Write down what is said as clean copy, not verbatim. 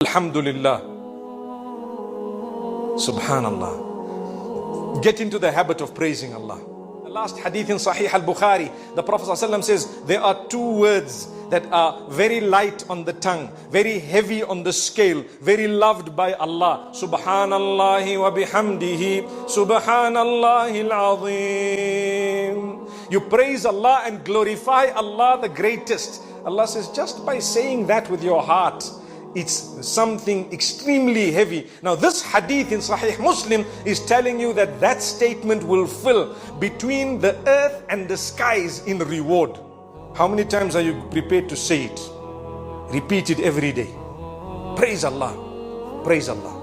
Alhamdulillah. Subhanallah. Get into the habit of praising Allah. The last hadith in Sahih al-Bukhari, the Prophet ﷺ says, there are two words that are very light on the tongue, very heavy on the scale, very loved by Allah. Subhanallahi wa bihamdihi, Subhanallahi al-azim. You praise Allah and glorify Allah the greatest. Allah says, just by saying that with your heart, it's something extremely heavy. Now this hadith in Sahih Muslim is telling you that that statement will fill between the earth and the skies in reward. How many times are you prepared to say it? Repeat it every day. Praise Allah. Praise Allah.